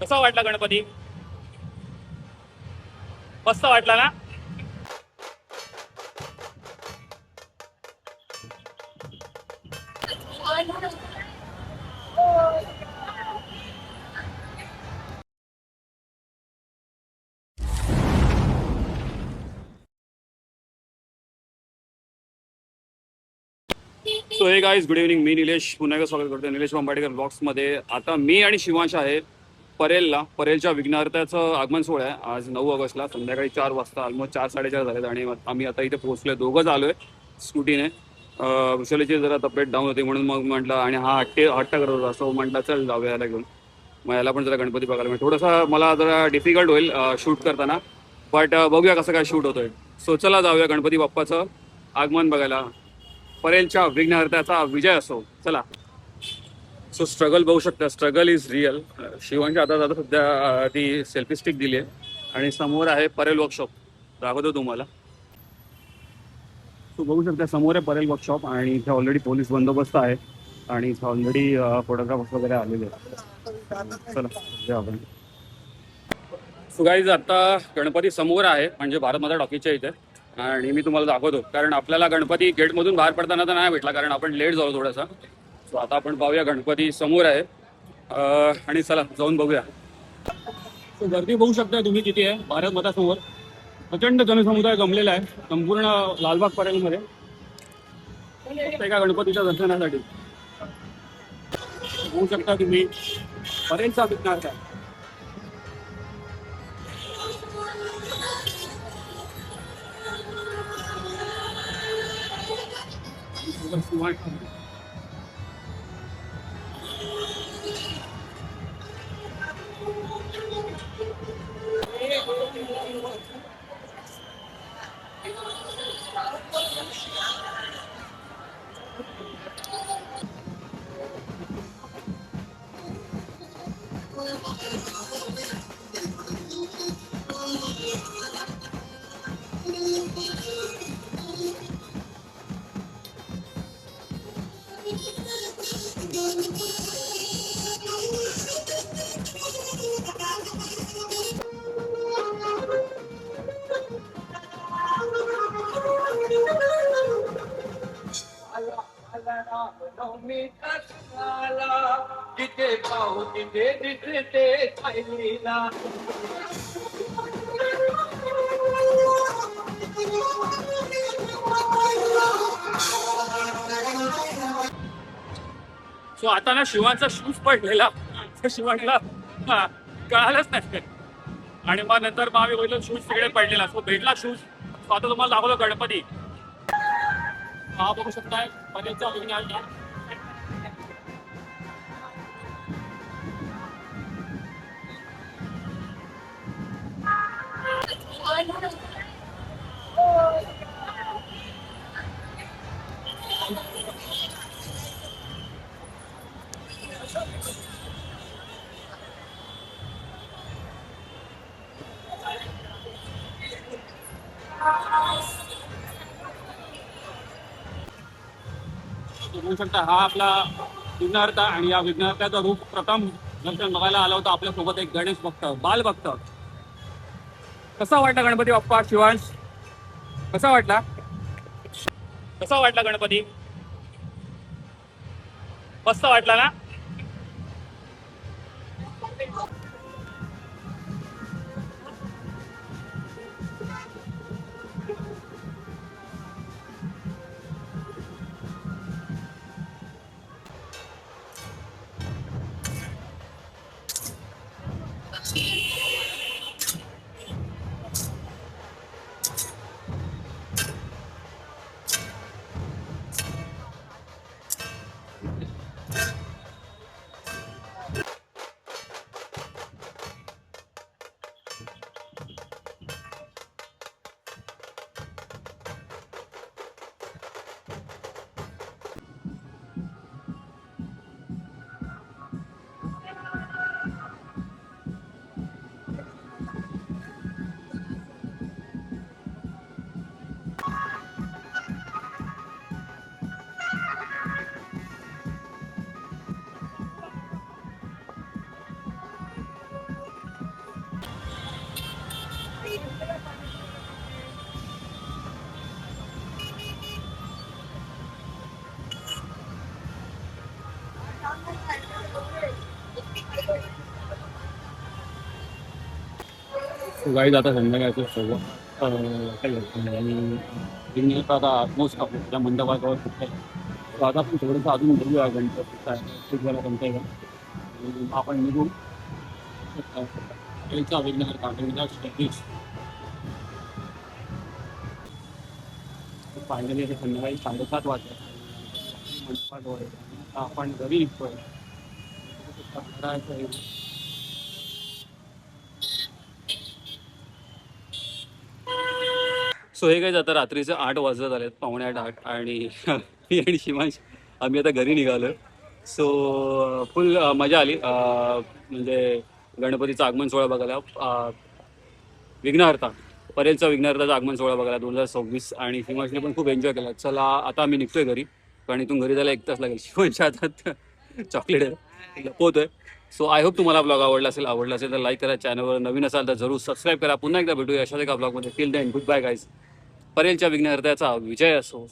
कसा वाटला गणपती? मस्त वाटला ना? सो हे गाईज, गुड इव्हनिंग. मी निलेश पुन्हा एकदा स्वागत करतो निलेश बांबाडेकर ब्लॉग्समध्ये. आता मी आणि शिवांश आहे परेलच्या विघ्नहर्त्याचं आगमन सोहळा आहे आज 9 ऑगस्टला संध्याकाळी 4 वाजता. ऑलमोस्ट 4-4:30 झालेत आणि आम्ही आता इथे पोहोचलोय. दोघंच आलोय स्कूटीने. विशालीची जरा तब्येत डाऊन होती म्हणून मग म्हटलं, आणि हा हट्ट करत होता, सो म्हटलं चल जाऊया याला घेऊन. मग याला पण जरा गणपती बघायला मिळेल. थोडंसं मला जरा डिफिकल्ट होईल शूट करताना, बट बघूया कसं काय शूट होतोय. सो चला जाऊया गणपती बाप्पाचं आगमन बघायला. परेलच्या विघ्नहर्त्याचा विजय असो. चला. सो स्ट्रगल बघू शकता, स्ट्रगल इज रिअल. शिवांची आता सध्या ती सेल्फी स्टिक दिली आहे आणि समोर आहे परेल वर्कशॉप. दाखवतो तुम्हाला. सो बघू शकता समोर आहे परेल वर्कशॉप आणि इथे ऑलरेडी पोलीस बंदोबस्त आहे आणि इथे ऑलरेडी फोटोग्राफर्स वगैरे आलेले आहेत. चला जाऊ आपण. सो गाईज, आता गणपती समोर आहे म्हणजे भारत माता टॉकीजच्या इथे, आणि मी तुम्हाला दाखवतो. कारण आपल्याला गणपती गेटमधून बाहेर पडताना तर नाही भेटला, कारण आपण लेट झालो थोडासा. सो आता आपण पाहूया गणपती समोर आहे आणि चला जाऊन बघूया. सो गर्दी बघू शकता तुम्ही किती आहे भारत माता समोर. प्रचंड जनसमुदाय जमलेला आहे संपूर्ण लालबाग परेलमध्ये एका गणपतीच्या दर्शनासाठी. बघू शकता तुम्ही परेलचा विघ्नहर्ता. जिथे पाहू तिथे दिसते पाहिला. सो आता ना शिवांचा शूज पडलेला, शिवांना कळालंच नाही आणि मग नंतर मग आम्ही बघितलं शूज तिकडे पडलेला. सो भेटला शूज. सो आता तुम्हाला दाखवलं गणपती. हा बघू शकताय परेलचा विघ्नहर्ता. बघू शकता हा आपला विघ्नहर्ता, आणि या विघ्नहर्त्याचं रूप प्रथम दर्शन बघायला आला होता आपल्यासोबत एक गणेश भक्त, बाल भक्त. कसा वाटला गणपती बाप्पा शिवांश? कसा वाटला? कसा वाटला गणपती? मस्त वाटला ना? गाडी जाता संध्याकाळचं सव्वा काय करतो आणि विघ्नेश आता ऑलमोस्ट आपल्या मंडपाजवळ सुटतंय. तर आता आपण थोडंसं अजून बघूया गणपती काय खूप वेळा गणपती आहे का आणि मग आपण निघू ट्रेनचा विघ्नहर काढण्याचा स्टॅटिक्स फायनली आता संध्याकाळी 7:30 वाजता मंडपाजवळ आहे. आता आपण घरी निघतोय. सो हे काय आता रात्रीचं 8 वाजत आलेत, 7:45 आणि मी आणि शिवांश आम्ही आता घरी निघालो. सो फुल मजा आली. म्हणजे गणपतीचं आगमन सोहळा बघायला, विघ्नहर्ता परेलचा विघ्नहर्ताचा आगमन सोहळा बघायला 2026 आणि शिवांशने पण खूप एन्जॉय केला. चला आता आम्ही निघतोय घरी, कारण इथून घरी जायला 1 तास लागेल. शिवांशच्या हातात चॉकलेट लपवतोय. सो आय होप तुम्हाला ब्लॉग आवडला असेल तर लाईक करा, चॅनलवर नवीन असाल तर जरूर सबस्क्राईब करा. पुन्हा एकदा भेटूया अशाच एका ब्लॉगमध्ये. Till then good bye guys. परेलच्या विघ्नहर्त्याचा विजय असो.